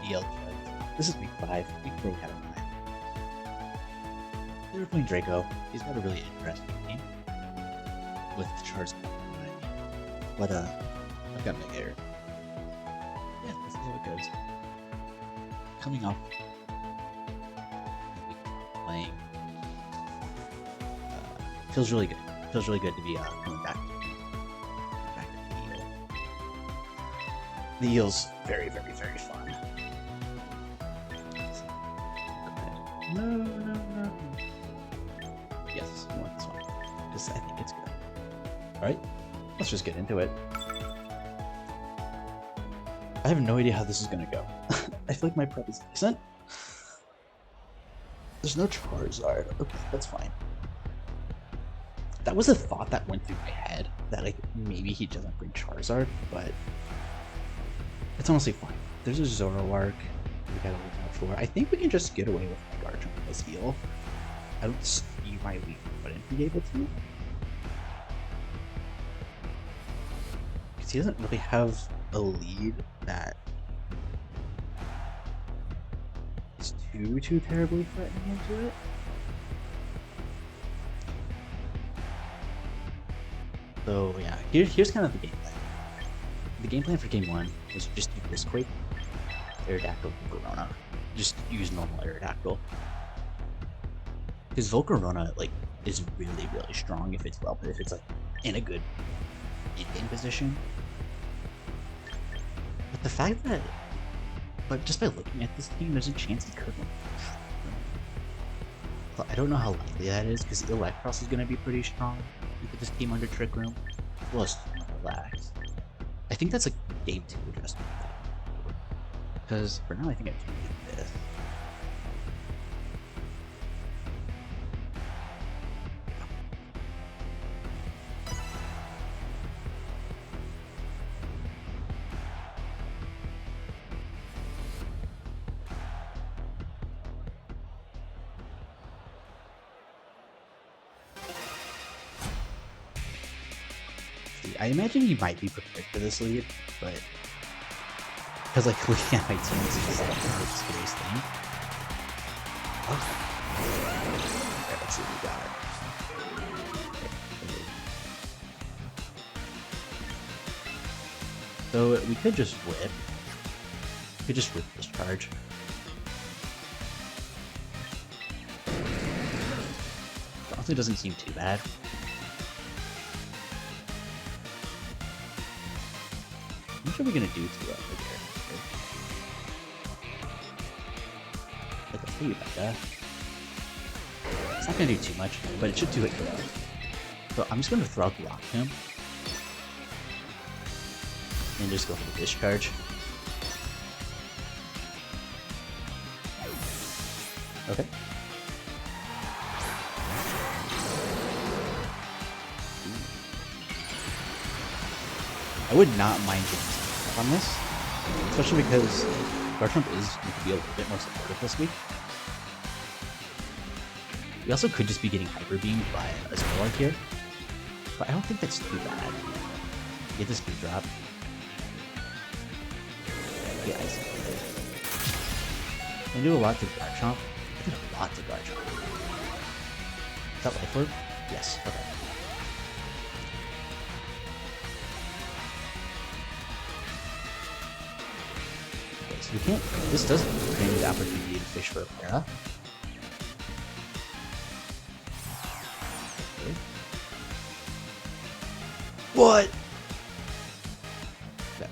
ADL Chuds. This is week 5, week 4 we had a 9. They were playing Draco. He's got a really interesting team with Char's but I've got my air. Yeah, let's see how it goes. Coming off playing feels really good. Feels really good to be coming back to the eel. The eel's very, very, very fun. So, no. Yes, I want this one. Because I think it's good. Alright, let's just get into it. I have no idea how this is gonna go. I feel like my prep is decent. There's no Charizard. Okay, that's fine. That was a thought that went through my head, that like maybe he doesn't bring Charizard, but it's honestly fine. There's a Zoroark we gotta look out for. I think we can just get away with my Garchomp as heal. I don't see why we wouldn't be able to. Because he doesn't really have a lead that is too terribly threatening into it. So yeah, here's kind of the game plan. The game plan for game 1 was just do Quake, Aerodactyl, Volcarona. Just use normal Aerodactyl. Because Volcarona like is really strong if it's if it's like in a good in-game position. But the fact that just by looking at this team, there's a chance he could win. I don't know how likely that is, because Electros is going to be pretty strong with this team under Trick Room. Plus, relax. I think that's a game 2 adjustment. Because for now, I think I can do this. I imagine he might be prepared for this lead, but because like looking at my team is just like the most scariest thing. Alright, let's see what we got. So we could just whip. We could just whip this charge. Honestly, doesn't seem too bad. What are we gonna do to it over here? Like, I'll tell you about that. It's not gonna do too much, but it should do it good. So I'm just gonna throw out the lock him. And just go for the discharge. Okay. I would not mind getting some on this, especially because Garchomp is going to be a little bit more supportive this week. We also could just be getting Hyper Beamed by a Zoroark here, but I don't think that's too bad. Get the speed drop. Yeah, I see. I do a lot to Garchomp. I did a lot to Garchomp. Is that Life Orb? Yes, okay. We can't. This doesn't bring the opportunity to fish for a para. Okay. What? Okay.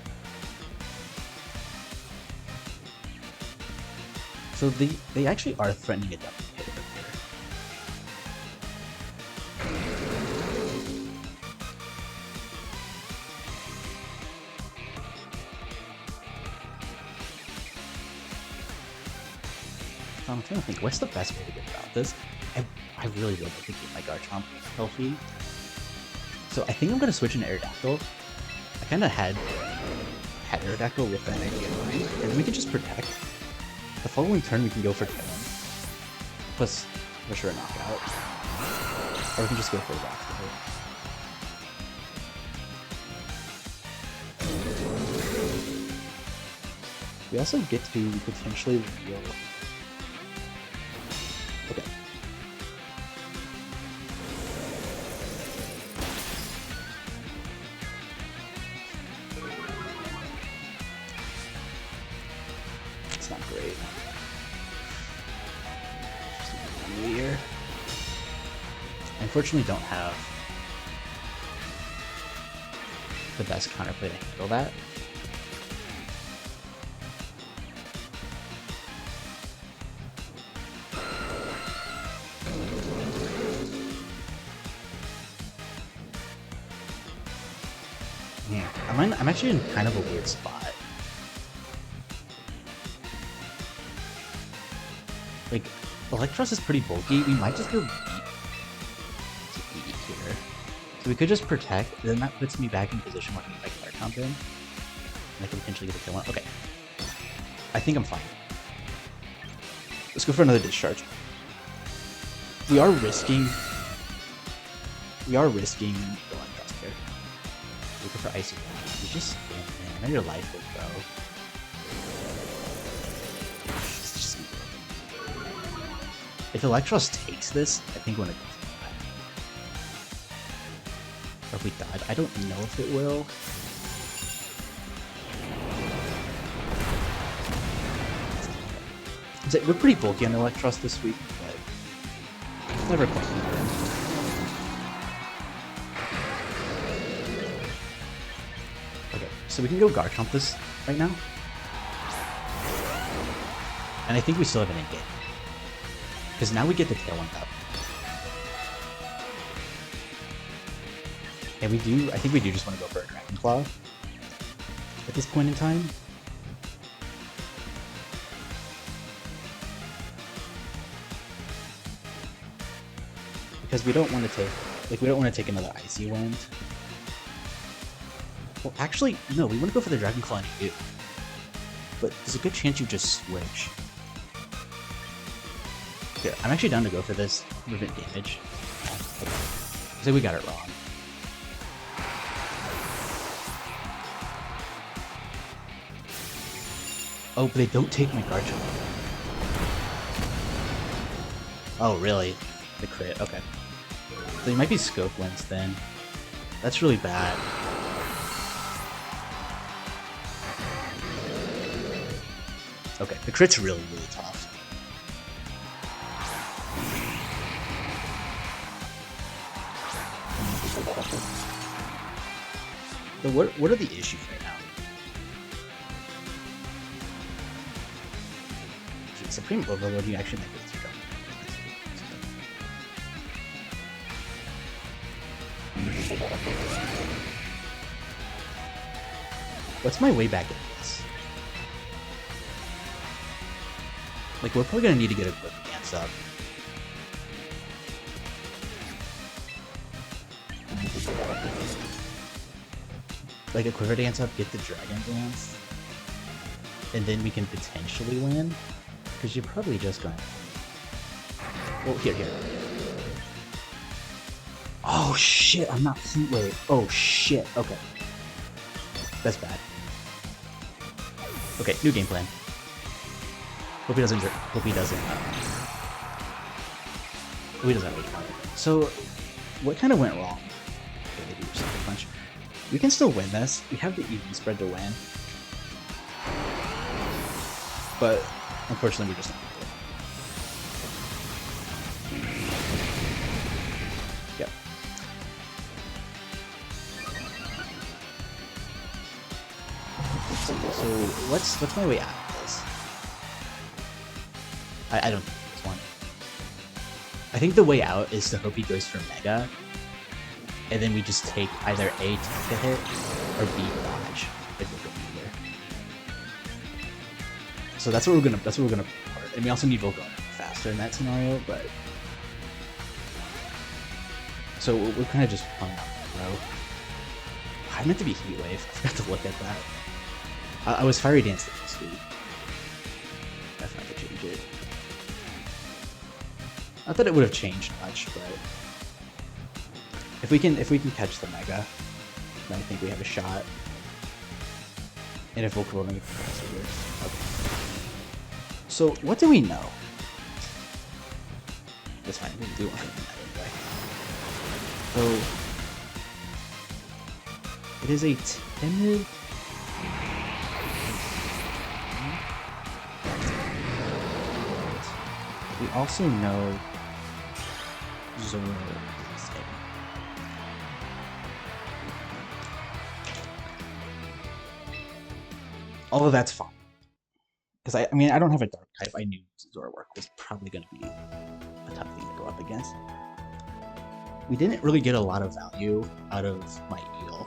So they actually are threatening a double hit over here. I'm trying to think, what's the best way to go about this? I really would like to keep my Garchomp healthy. So I think I'm going to switch into Aerodactyl. I kind of had Aerodactyl with that idea in mind, and then we can just protect. The following turn we can go for 10. Plus, for sure a knockout. Or we can just go for a rock. We also get to potentially reveal. Okay. It's not great. Just a here. I unfortunately don't have the best counterplay to handle that. I'm actually in kind of a weird spot. Like, Electros is pretty bulky. We might just go beat to beat here. So we could just protect, then that puts me back in position where I can like Garchomp in. And I can potentially get the kill one. Okay. I think I'm fine. Let's go for another discharge. We are risking the Electros here. Looking for Icy. You just spin, man. I know your life will go. If Electros takes this, I think we're gonna go for that. Or if we died, I don't know if it will. We're pretty bulky on Electros this week, but it's never quite been. Okay, so we can go Garchomp this right now. And I think we still have an in-game. Because now we get the Tailwind up. And we do, I think we do just want to go for a Dragon Claw at this point in time. Because we don't want to take, like, we don't want to take another Icy Wind. Well, actually, no, we want to go for the Dragon Claw and you. But there's a good chance you just switch. Okay, I'm actually down to go for this. Prevent damage. Okay. So we got it wrong. Oh, but they don't take my Garchomp. Oh, really? The crit, okay. So you might be scope wins then. That's really bad. Okay, the crit's really, really tough. So what are the issues right now? Supreme Overload, you actually make it through. What's my way back in this? Like, we're probably gonna need to get a quick dance up. Like a Quiver Dance up, get the Dragon Dance, and then we can potentially win. Because you're probably just going. Well, here. Oh shit! I'm not Heat Wave. Oh shit! Okay, that's bad. Okay, new game plan. Hope he doesn't. Hope he doesn't. Hope he doesn't really count it. So, what kind of went wrong? Okay, maybe just a punch. We can still win this. We have the even spread to win. But unfortunately, we're just not good. Yep. So what's my way out of this? I don't think this one. I think the way out is to hope he goes for Mega. And then we just take either A, take a hit, or B, dodge. If we're going either. So that's what we're gonna part. And we also need Volcarona faster in that scenario, but so we're kind of just playing out the row. I meant to be Heat Wave. I forgot to look at that. I was Fiery Dancing this week. That's not to change it. Not that it would have changed much, but if we can catch the Mega, then I think we have a shot. And if Vocal only okay. So what do we know? That's fine, we do want to that anyway. So it is a timid. We also know Zoro is a although that's fine. Because I mean, I don't have a dark type. I knew Zoroark was probably going to be a tough thing to go up against. We didn't really get a lot of value out of my eel.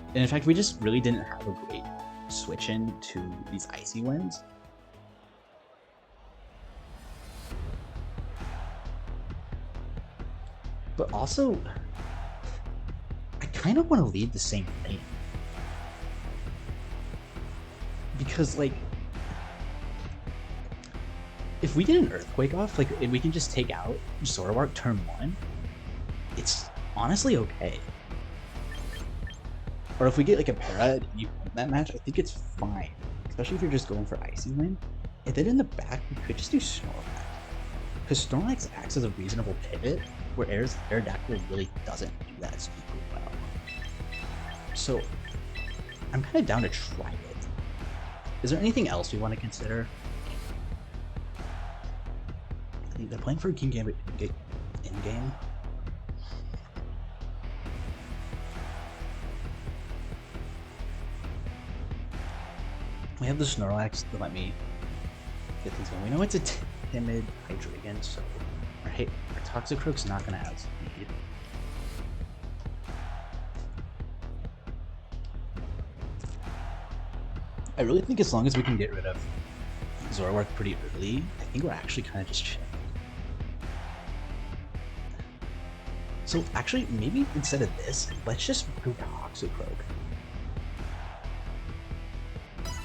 And in fact, we just really didn't have a great switch in to these icy winds. But also, I kind of want to lead the same thing. Because, like, if we get an Earthquake off, like, if we can just take out Zoroark turn 1, it's honestly okay. Or if we get, like, a Para and you win that match, I think it's fine. Especially if you're just going for Icy Wind. And then in the back, we could just do Snorlax. Because Snorlax acts as a reasonable pivot, where Aerodactyl really doesn't do that super well. So, I'm kind of down to try it. Is there anything else we want to consider? They're playing for King Gambit in-game. We have the Snorlax to let me get things going. We know it's a timid Hydreigon, so our Toxicroak's not going to outspeed. I really think as long as we can get rid of Zoroark pretty early, I think we're actually kind of just chilling. So actually, maybe instead of this, let's just go Toxicroak.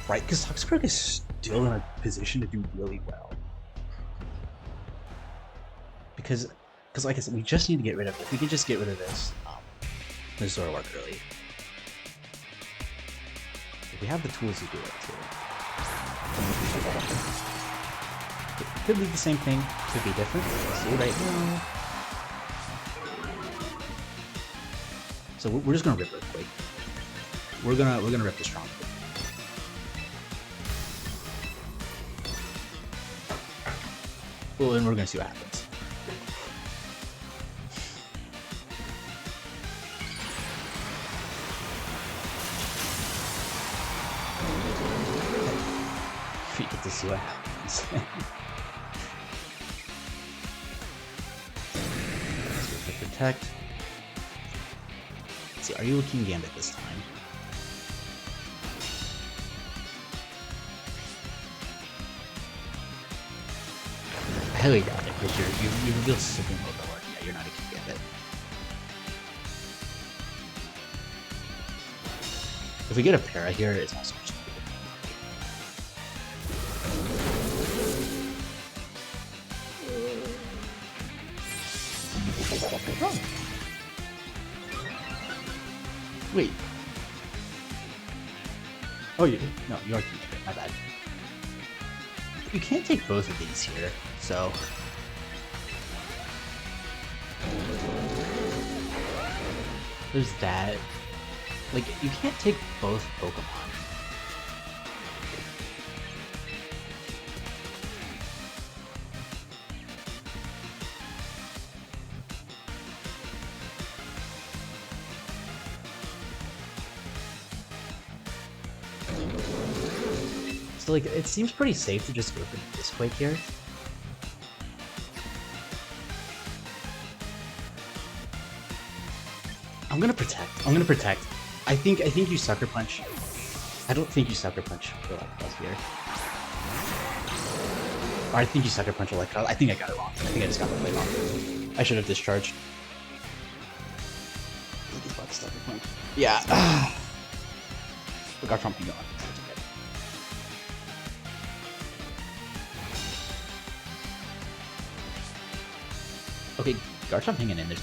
Right, because Toxicroak is still in a position to do really well. Because like I said, we just need to get rid of it. We can just get rid of this, the Zoroark early. We have the tools to do it too. It could be the same thing, could be different. Let's see right now. So we're just gonna rip Earthquake. We're gonna rip the strong. Well, and we're gonna see what happens. We get to see what happens. Let's go for Protect. Let's see, are you a King Gambit this time? I highly doubt it, because you reveal Supreme Overlord. Yeah, you're not a King Gambit. If we get a Para here, it's also just oh. Wait. Oh, no, you are King Gambit. My bad. You can't take both of these here, so there's that. Like, you can't take both Pokemon. So, like, it seems pretty safe to just go for this Quake here. I'm gonna protect. I think you Sucker Punch. I don't think you Sucker Punch for Electabuzz here. Or I think you Sucker Punch Electabuzz. I think I got it wrong. I think I just got the play wrong. I should have discharged. I think he's about to Sucker Punch. Yeah. We got Trump going. Okay, Garchomp hanging in there's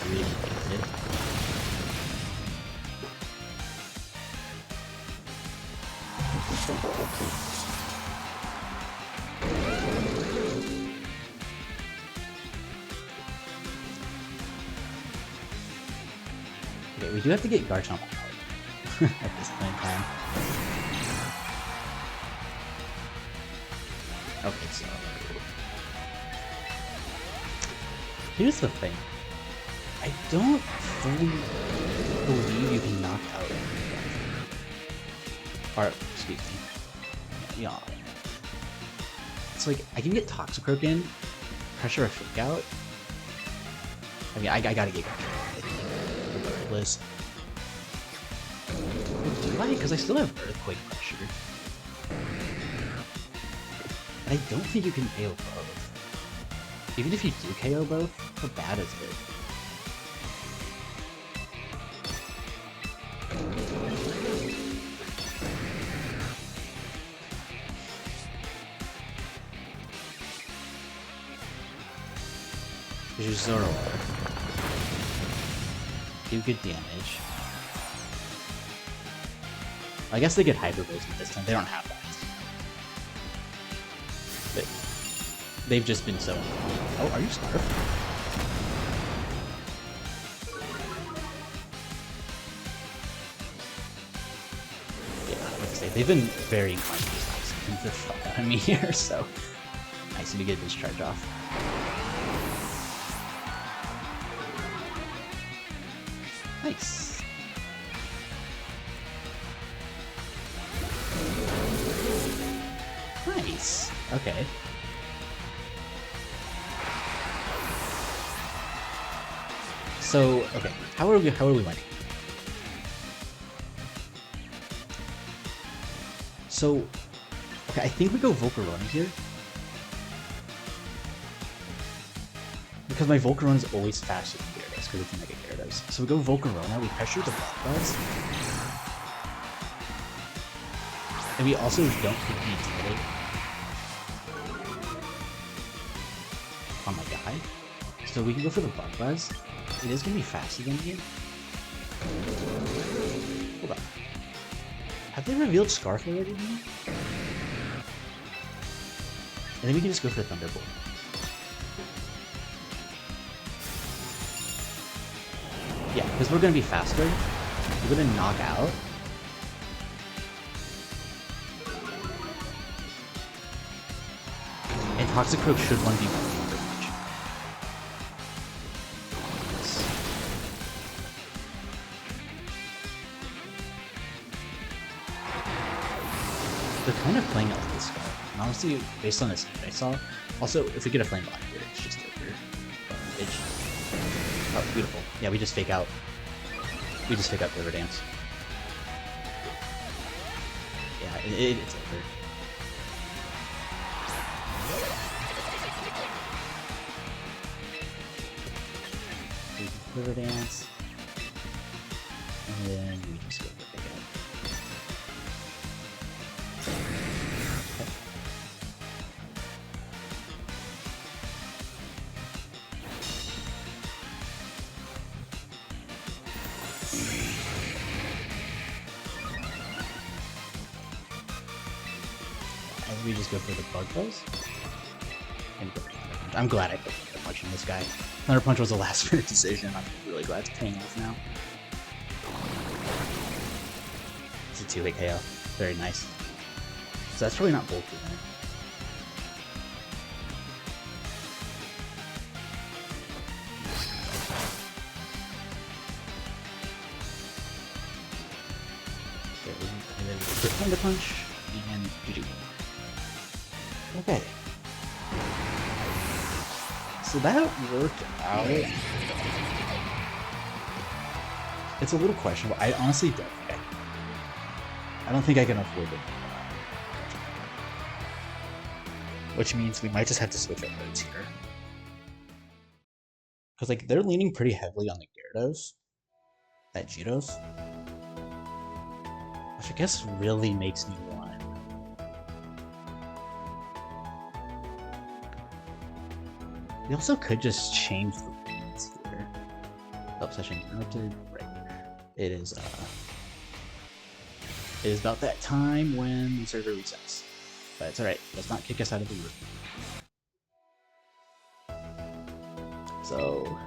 really good. Okay, we do have to get Garchomp out at this point in time. Okay, so here's the thing. I don't fully believe you can knock out or excuse me. Yeah. It's like I can get Toxicroak in, pressure a Fake Out. I mean I gotta get Garchomp regardless. Do I? Because I still have Earthquake pressure. I don't think you can KO both. Even if you do KO both, how bad is it? There's your Zoroark. Do good damage. I guess they get Hyper Voice this time. They don't have that. But they've just been so... Oh, are you Scarf? Yeah, like I say, they've been very inclined to use the fuck out of me here, so... Nice to get this charge off. Nice. Nice. Okay. So, okay, how are we winning? So, okay, I think we go Volcarona here. Because my Volcarona is always faster than Gyarados, because it's Mega Gyarados. So we go Volcarona, we pressure the Buzz. And we also don't hit the Intimidate on my guy. So we can go for the Buzz. It is going to be faster than me. Hold on. Have they revealed Scarf already? And then we can just go for Thunderbolt. Yeah, because we're going to be faster. We're going to knock out. And Toxicroak should 1v1 pretty much. They're kind of playing it like this guy. And honestly, based on this I saw, also, if we get a Flame Body here, it's just over. Oh, beautiful. Yeah, we just fake out. We just fake out River Dance. Yeah, it's over. River Dance. And then we just go for fake out. We just go for the Bug Buzz. And go for Thunder Punch. I'm glad I put Thunder Punch on this guy. Thunder Punch was a last minute decision. I'm really glad it's paying off now. It's a 2-hit KO. Very nice. So that's probably not bulky then. Okay, and then we put Thunder Punch and GG. Okay. So that worked out. It's a little questionable. I honestly don't think I don't think I can afford it. Which means we might just have to switch up modes here. Because like they're leaning pretty heavily on the Gyarados. That Gyarados. Which I guess really makes me want. We also could just change the lanes here. Obsession interrupted. Right. It is It is about that time when the server resets. But it's alright, let's not kick us out of the room. So...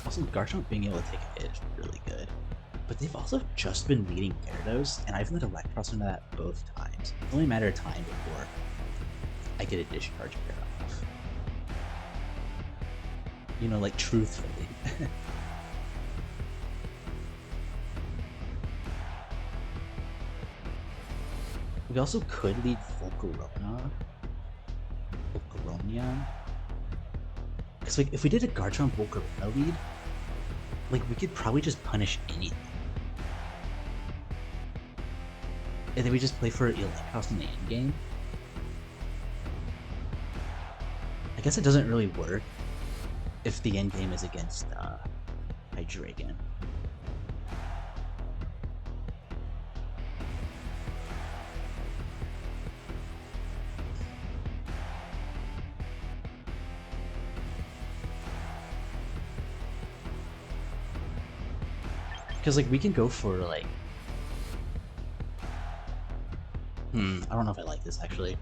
Also, Garchomp being able to take a hit is really good. But they've also just been leading Gyarados, and I've let Electros into that both times. It's only a matter of time before I get a discharge Gyarados. You know, like, truthfully. We also could lead Volcarona. Because, like, if we did a Garchomp Volcarona lead, like, we could probably just punish anything. And then we just play for Electros in the end game. I guess it doesn't really work if the end game is against Hydreigon. Because, like, we can go for, like... I don't know if I like this, actually.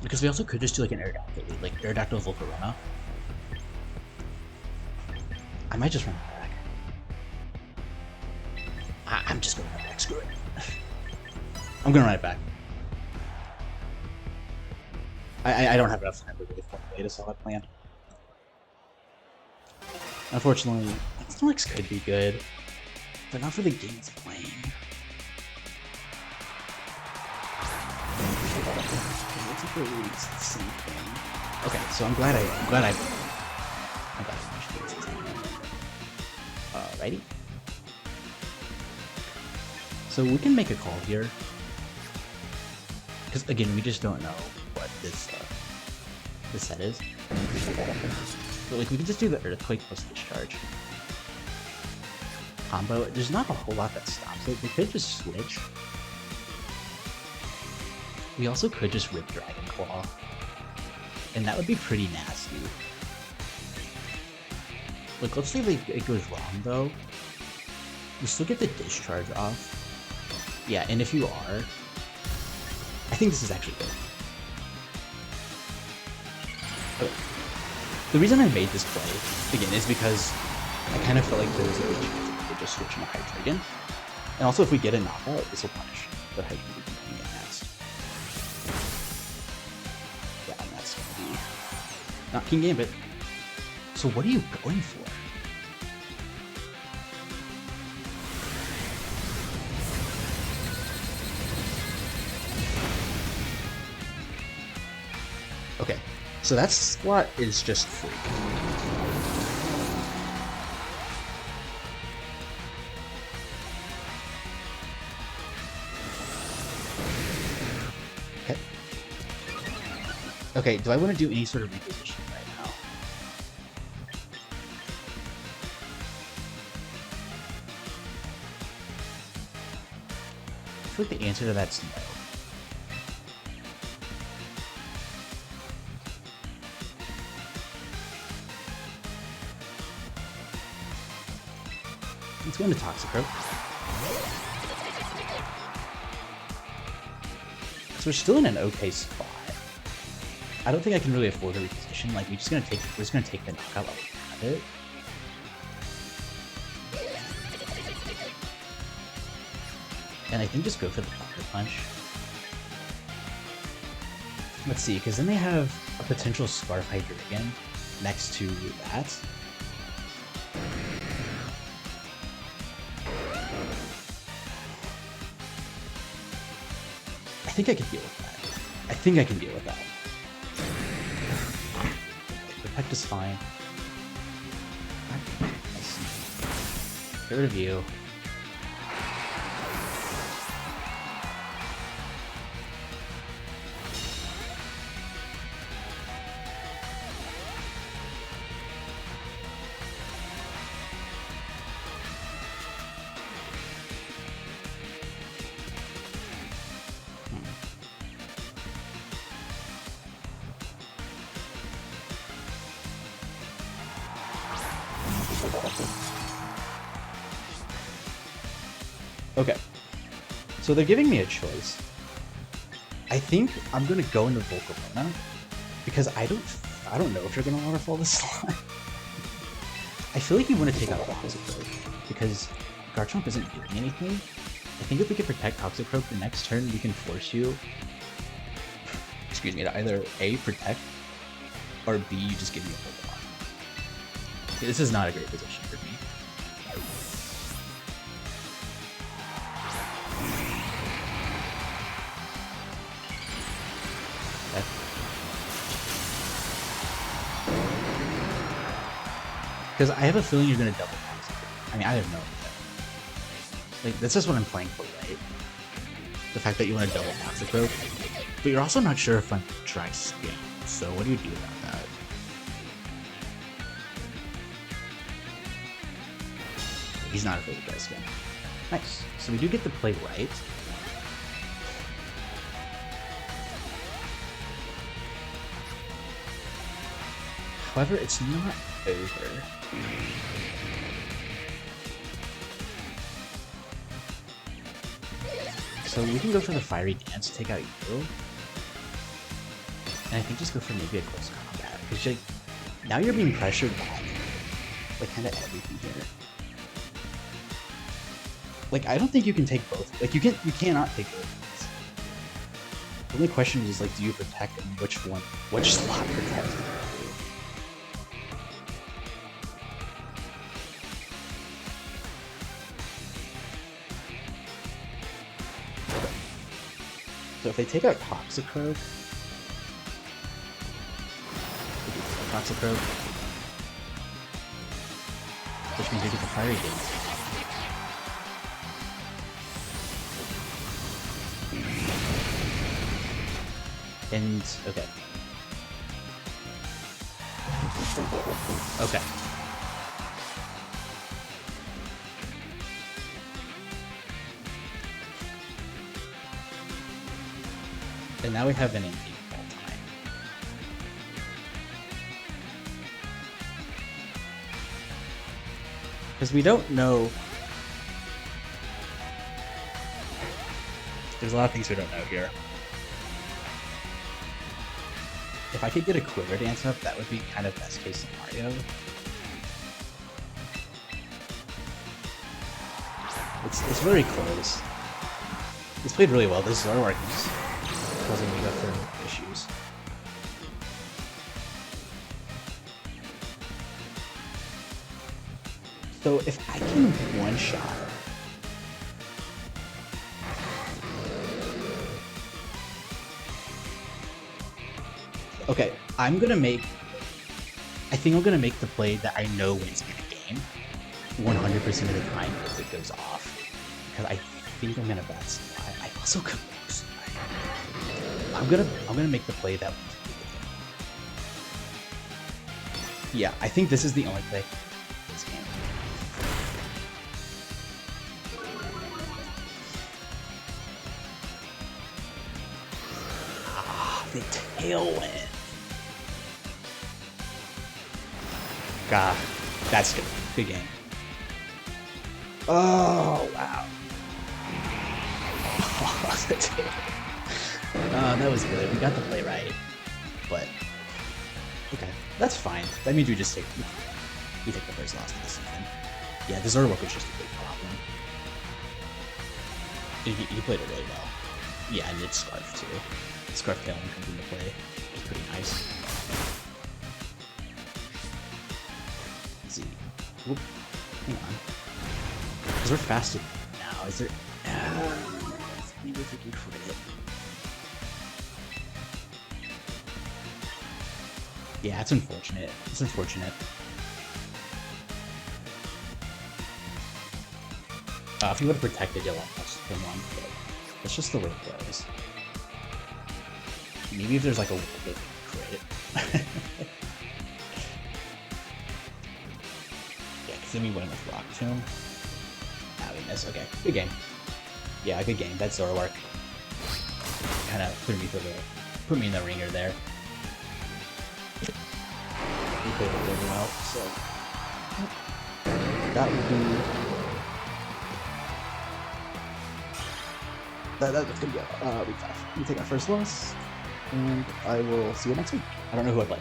Because we also could just do, like, an Aerodactyl lead, like, Aerodactyl Volcarona. I might just run it back. I'm just going to run it back, screw it. I'm going to run it back. I don't have enough time to really formulate a solid plan. Unfortunately, Snorlax could be good, but not for the game it's playing. It's the same thing. Okay, so I'm glad I managed to get this. Alrighty. So we can make a call here, because again, we just don't know what this set is. But, like, we can just do the Earthquake plus Discharge combo. There's not a whole lot that stops it. We could just switch. We also could just rip Dragon Claw, and that would be pretty nasty. Like, let's say it goes wrong, though. You still get the Discharge off. Yeah, and if you are, I think this is actually good. Okay. The reason I made this play, again, is because I kind of felt like there was a good chance that we could just switch into Hydreigon. And also, if we get a knockout, this will punish the Hydreigon coming in next. Yeah, and that's going to be not King Gambit. So what are you going for? Okay, so that slot is just free. Okay. Okay, do I want to do any sort of reposition right now? I feel like the answer to that's no. Let's go into Toxicroak. So we're still in an okay spot. I don't think I can really afford a reposition. Like, we're just gonna take the knockout while we have it. And I think just go for the Thunder Punch. Let's see, because then they have a potential Scarf Hydreigon next to that. I think I can deal with that. I think I can deal with that. Protect is fine. Get rid of you. Okay. So they're giving me a choice. I think I'm gonna go into Volcarona because I don't know if you're gonna waterfall this slot. I feel like you want to take out Toxicroak because Garchomp isn't doing anything. I think if we can protect Toxicroak the next turn, we can force you, excuse me, to either A, protect, or B, you just give me a Pokemon. Okay, this is not a great position for me. Because I have a feeling you're going to double Toxicroak. I mean, I have no idea. Like, this is what I'm playing for, right? The fact that you want to double Toxicroak. But you're also not sure if I'm dry skin. So what do you do about that? He's not afraid of dry skin. Nice. So we do get the play right. However, it's not over. So we can go for the Fiery Dance, take out you. And I think just go for maybe a close combat. Because like, now you're being pressured by like kind of everything here. Like I don't think you can take both. Like you cannot take both of these. The only question is like, do you protect and which slot protect? So if they take out Toxicroak, which means they get the Fiery Dance. And okay. Okay. And now we have an endgame all time. Because we don't know. There's a lot of things we don't know here. If I could get a Quiver Dance up, that would be kind of best case scenario. It's very close. It's played really well. This Zoroark is causing me for issues. So if I can one-shot... Okay, I'm gonna make... I think I'm gonna make the play that I know wins me the game 100% of the time if it goes off. Because I think I'm gonna bad slide. I also could slide. I'm gonna make the play that wins me the game. Yeah, I think this is the only play in this game. Ah, the tailwind. God, that's good. Good game. Oh, wow. That was good. We got the play right. But, okay. That's fine. That means we take the first loss of the season. Yeah, the Zoroark was just a big problem. He played it really well. Yeah, and it's Scarf too. Scarf Tailwind comes into play. It's pretty nice. Let's see. Whoop. Hang on. Because we're faster now. Is there... maybe if we can crit it. Yeah, it's unfortunate. It's unfortunate. If you would have protected, you'll almost him on, but that's just the way it goes. Maybe if there's like a way to crit. Yeah, because then we win with Rock Tomb. We miss. Okay, good game. Yeah, good game. That Zoroark kind of put me in the ringer there. He played it really well, so that will be that's gonna be week 5. We take our first loss, and I will see you next week. I don't know who I play.